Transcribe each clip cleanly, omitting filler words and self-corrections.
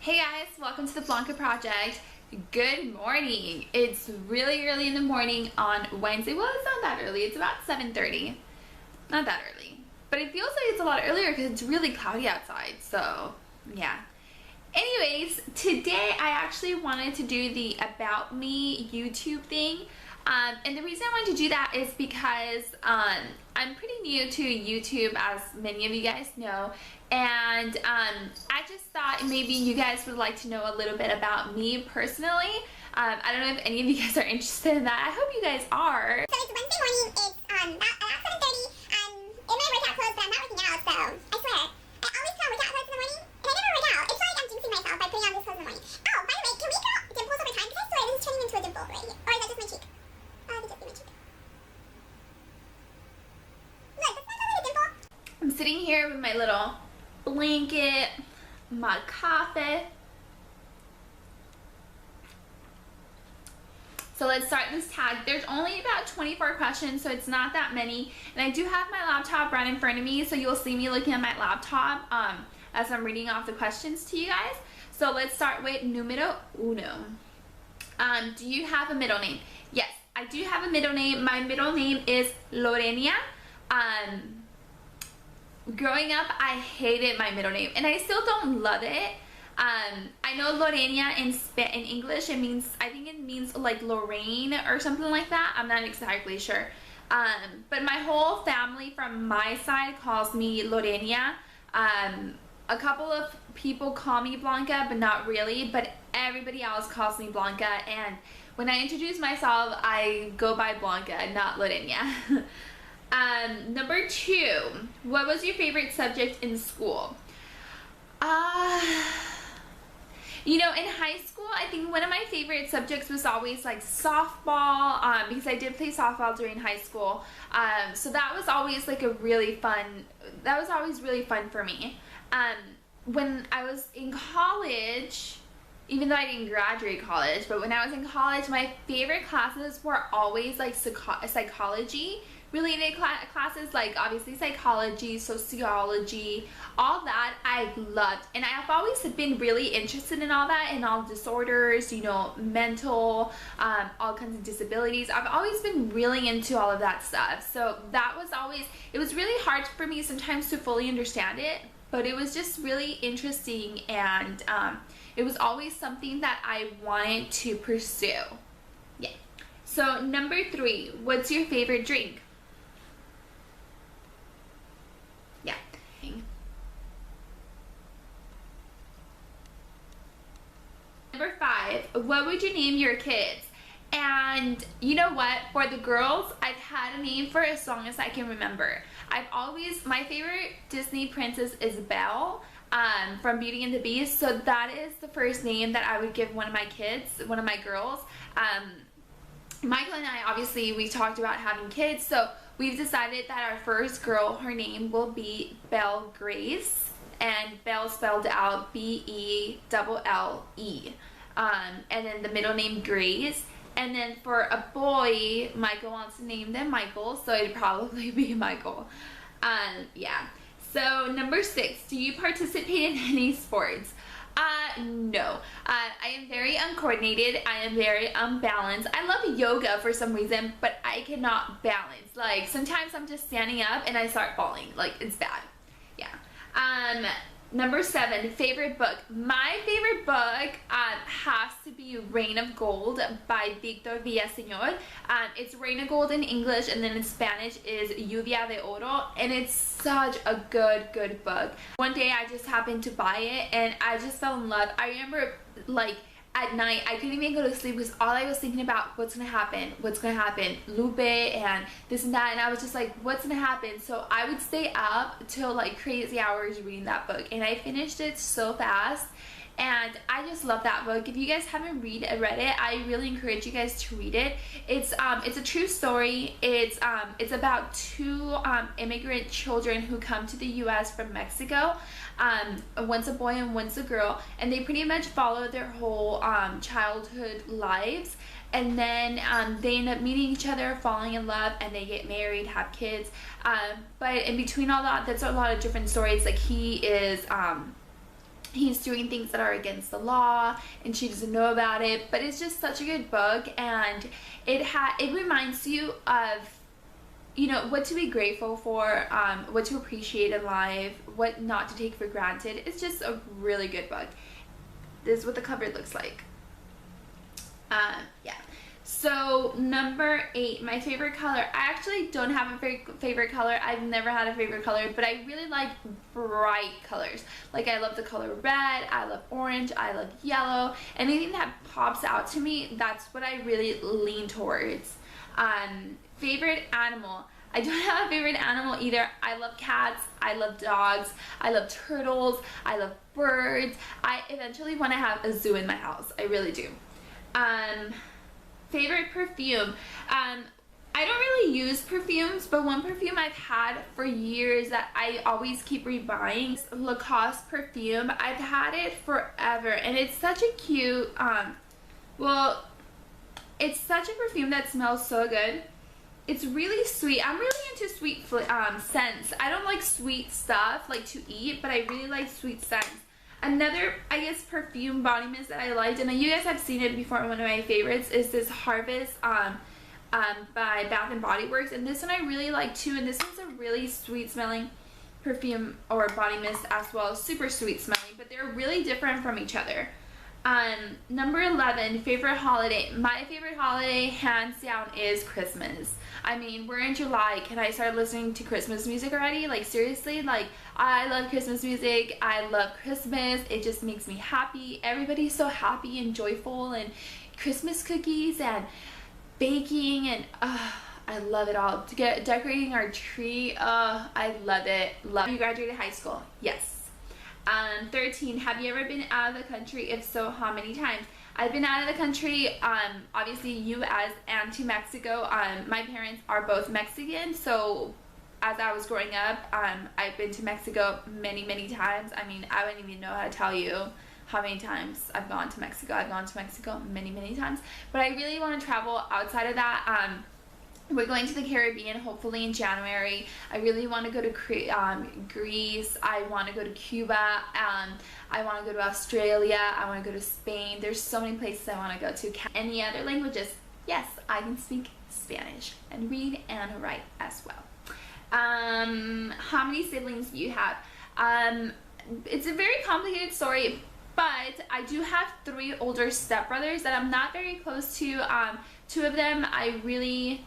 Hey guys, welcome to the Blanca Project. Good morning. It's really early in the morning on Wednesday. Well, it's not that early. It's about 7:30. Not that early. But it feels like it's a lot earlier because it's really cloudy outside. So, yeah. Anyways, today I actually wanted to do the About Me YouTube thing. And the reason I wanted to do that is because I'm pretty new to YouTube, as many of you guys know, and I just thought maybe you guys would like to know a little bit about me personally. I don't know if any of you guys are interested in that. I hope you guys are. So it's Wednesday morning, it's about 7:30, I'm in my workout clothes, but I'm not working out, so I swear, I always put on workout clothes in the morning, and I never work out. It's like I'm jinxing myself by putting on these clothes in the morning. Oh, by the way, can we draw dimples over time? Because I swear this is turning into a dimple right here. Or is that just my cheek? I think it's my cheek. Look, doesn't that look like a dimple? I'm sitting here with my little blanket, my coffee. So let's start this tag. There's only about 24 questions, so it's not that many. And I do have my laptop right in front of me, so you'll see me looking at my laptop as I'm reading off the questions to you guys. So let's start with numero uno. Do you have a middle name? Yes, I do have a middle name. My middle name is Lorena. Growing up, I hated my middle name, and I still don't love it. I know Lorena in English, I think it means like Lorraine or something like that. I'm not exactly sure. But my whole family from my side calls me Lorena. A couple of people call me Blanca, but not really. But everybody else calls me Blanca, and when I introduce myself, I go by Blanca, not Lorena. Number two, what was your favorite subject in school? You know, in high school, I think one of my favorite subjects was always like softball, because I did play softball during high school. So that was always like really fun for me. When I was in college, even though I didn't graduate college, but when I was in college, my favorite classes were always like psychology related classes, like obviously psychology, sociology, all that I loved. And I've always been really interested in all that, and all disorders, you know, mental, all kinds of disabilities. I've always been really into all of that stuff. So that was always, it was really hard for me sometimes to fully understand it, but it was just really interesting, and it was always something that I wanted to pursue. Yeah. So number three, what's your favorite drink? Yeah. Number five, what would you name your kids? And you know what? For the girls, I've had a name for as long as I can remember. My favorite Disney princess is Belle, from Beauty and the Beast. So that is the first name that I would give one of my kids, one of my girls. Michael and I, obviously, we talked about having kids, so we've decided that our first girl, her name will be Belle Grace, and Belle spelled out B-E-L-L-E. And then the middle name Grace. And then for a boy, Michael wants to name them Michael, so it'd probably be Michael. Yeah. So number six, do you participate in any sports? No. I am very uncoordinated. I am very unbalanced. I love yoga for some reason, but I cannot balance. Like, sometimes I'm just standing up and I start falling. Like, it's bad. Yeah. Number seven, favorite book. My favorite book has to be Reign of Gold by Victor Villaseñor. It's Reign of Gold in English, and then in Spanish is Lluvia de Oro, and it's such a good book. One day I just happened to buy it, and I just fell in love. I remember, like, at night, I couldn't even go to sleep because all I was thinking about, what's gonna happen, Lupe and this and that, and I was just like, what's gonna happen? So I would stay up till like crazy hours reading that book, and I finished it so fast, and I just love that book. If you guys haven't read it, I really encourage you guys to read it. It's a true story. It's about two immigrant children who come to the U.S. from Mexico. One's a boy and one's a girl, and they pretty much follow their whole childhood lives, and then they end up meeting each other, falling in love, and they get married, have kids, but in between all that, that's a lot of different stories. Like, he is he's doing things that are against the law and she doesn't know about it, but it's just such a good book, and it reminds you of, you know, what to be grateful for, what to appreciate in life, what not to take for granted. It's just a really good book. This is what the cover looks like. Yeah. So number 8, my favorite color. I actually don't have a favorite color. I've never had a favorite color, but I really like bright colors. Like, I love the color red, I love orange, I love yellow. Anything that pops out to me, that's what I really lean towards. Favorite animal. I don't have a favorite animal either. I love cats, I love dogs, I love turtles, I love birds. I eventually want to have a zoo in my house. I really do. Favorite perfume. I don't really use perfumes, but one perfume I've had for years that I always keep rebuying is Lacoste perfume. I've had it forever, and it's such a cute, well, it's such a perfume that smells so good. It's really sweet. I'm really into sweet scents. I don't like sweet stuff like to eat, but I really like sweet scents. Another, I guess, perfume body mist that I liked, and you guys have seen it before, one of my favorites, is this Harvest by Bath and Body Works, and this one I really like too, and this one's a really sweet smelling perfume or body mist as well, super sweet smelling, but they're really different from each other. Number 11, favorite holiday. My favorite holiday, hands down, is Christmas. I mean, we're in July. Can I start listening to Christmas music already? Like, seriously? Like, I love Christmas music. I love Christmas. It just makes me happy. Everybody's so happy and joyful, and Christmas cookies and baking, and I love it all. To get decorating our tree, I love it. Love. You graduated high school? Yes. 13, have you ever been out of the country? If so, how many times? I've been out of the country, obviously U.S. and to Mexico. My parents are both Mexican, so as I was growing up, I've been to Mexico many, many times. I mean, I wouldn't even know how to tell you how many times I've gone to Mexico. I've gone to Mexico many, many times, but I really want to travel outside of that. We're going to the Caribbean hopefully in January. I really want to go to Greece. I want to go to Cuba. I want to go to Australia. I want to go to Spain. There's so many places I want to go to. Any other languages? Yes, I can speak Spanish and read and write as well. How many siblings do you have? It's a very complicated story, but I do have 3 older stepbrothers that I'm not very close to. 2 of them I really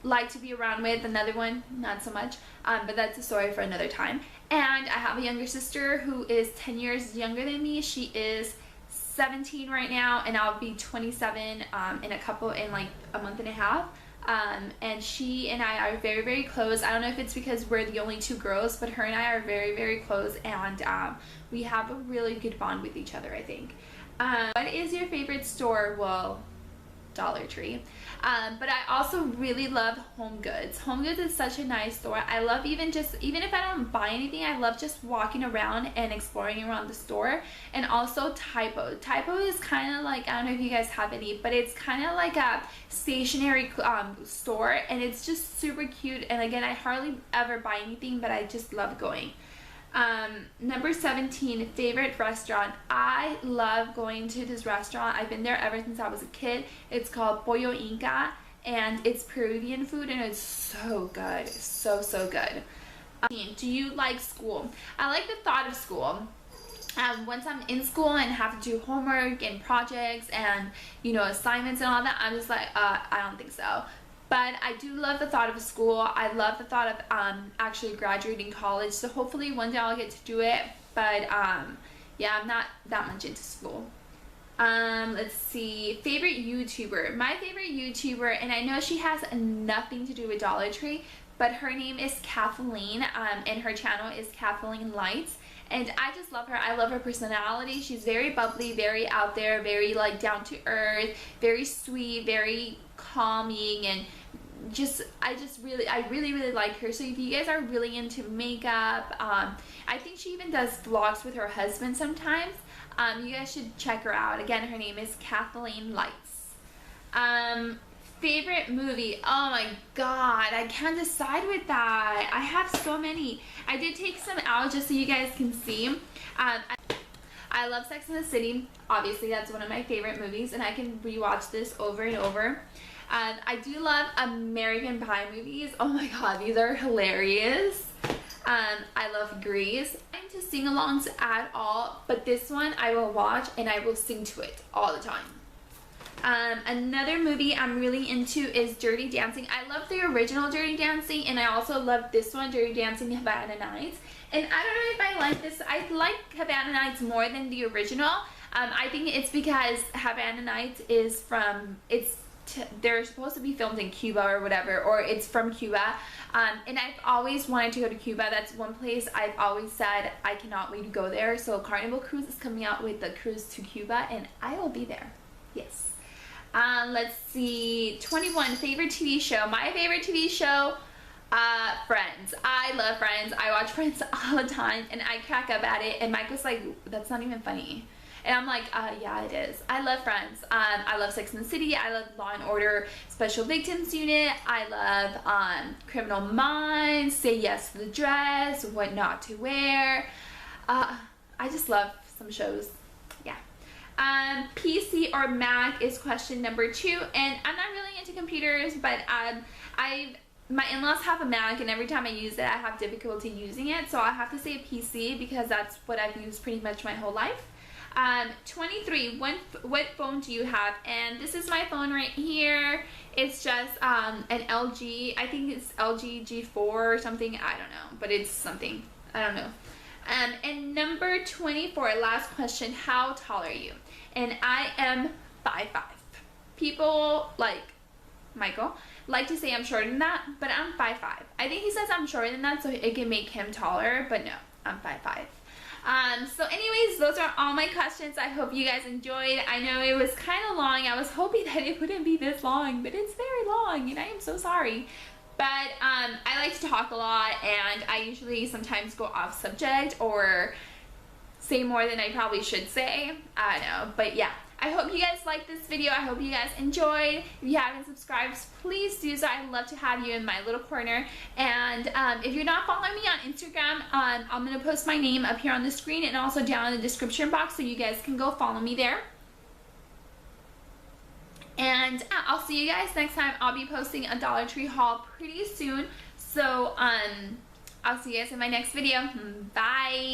like to be around with, another one not so much, but that's a story for another time. And I have a younger sister who is 10 years younger than me. She is 17 right now, and I'll be 27 in like a month and a half. And she and I are very, very close. I don't know if it's because we're the only 2 girls, but her and I are very, very close, and we have a really good bond with each other, I think. What is your favorite store? Well, Dollar Tree. But I also really love Home Goods. Home Goods is such a nice store. I love even if I don't buy anything, I love just walking around and exploring around the store. And also Typo. Typo is kind of like, I don't know if you guys have any, but it's kind of like a stationery store, and it's just super cute. And again, I hardly ever buy anything, but I just love going. Number 17, favorite restaurant. I love going to this restaurant. I've been there ever since I was a kid. It's called Pollo Inca, and it's Peruvian food, and it's so good. So, so good. Do you like school? I like the thought of school. Once I'm in school and have to do homework and projects and, you know, assignments and all that, I'm just like, I don't think so. But I do love the thought of school. I love the thought of actually graduating college. So hopefully one day I'll get to do it. But yeah, I'm not that much into school. Let's see. Favorite YouTuber. My favorite YouTuber, and I know she has nothing to do with Dollar Tree, but her name is Kathleen, and her channel is Kathleen Lights. And I just love her. I love her personality. She's very bubbly, very out there, very like down to earth, very sweet, very calming, and I really like her. So if you guys are really into makeup, I think she even does vlogs with her husband sometimes. You guys should check her out. Again, her name is Kathleen Lights. Favorite movie. Oh my god, I can't decide with that. I have so many. I did take some out just so you guys can see. I love Sex and the City. Obviously, that's one of my favorite movies, and I can rewatch this over and over. I do love American Pie movies. Oh my god, these are hilarious. I love Grease. I'm to sing-alongs at all, but this one I will watch and I will sing to it all the time. Another movie I'm really into is Dirty Dancing. I love the original Dirty Dancing, and I also love this one, Dirty Dancing Havana Nights. And I don't know if I like this. I like Havana Nights more than the original. I think it's because Havana Nights is from, they're supposed to be filmed in Cuba or whatever, or it's from Cuba. And I've always wanted to go to Cuba. That's one place I've always said I cannot wait to go there. So Carnival Cruise is coming out with the cruise to Cuba, and I will be there. Yes. Let's see. 21, favorite TV show. My favorite TV show, Friends. I love Friends. I watch Friends all the time, and I crack up at it. And Mike was like, that's not even funny. And I'm like, yeah, it is. I love Friends. I love Sex and the City. I love Law and Order Special Victims Unit. I love Criminal Minds, Say Yes to the Dress, What Not to Wear. I just love some shows. Yeah. PC or Mac is question number 2. And I'm not really into computers, but my in-laws have a Mac, and every time I use it, I have difficulty using it. So I have to say a PC because that's what I've used pretty much my whole life. 23, what phone do you have? And this is my phone right here. It's just an LG, I think it's LG G4 or something, I don't know, but it's something, I don't know. And number 24, last question, how tall are you? And I am 5'5". People like Michael like to say I'm shorter than that, but I'm 5'5". I think he says I'm shorter than that so it can make him taller, but no, I'm 5'5". So anyways, those are all my questions. I hope you guys enjoyed. I know it was kind of long. I was hoping that it wouldn't be this long, but it's very long, and I am so sorry. But I like to talk a lot, and I usually sometimes go off subject or say more than I probably should say. I don't know, but yeah. I hope you guys liked this video. I hope you guys enjoyed. If you haven't subscribed, please do so. I'd love to have you in my little corner. And if you're not following me on Instagram, I'm going to post my name up here on the screen and also down in the description box, so you guys can go follow me there. And I'll see you guys next time. I'll be posting a Dollar Tree haul pretty soon. So I'll see you guys in my next video. Bye.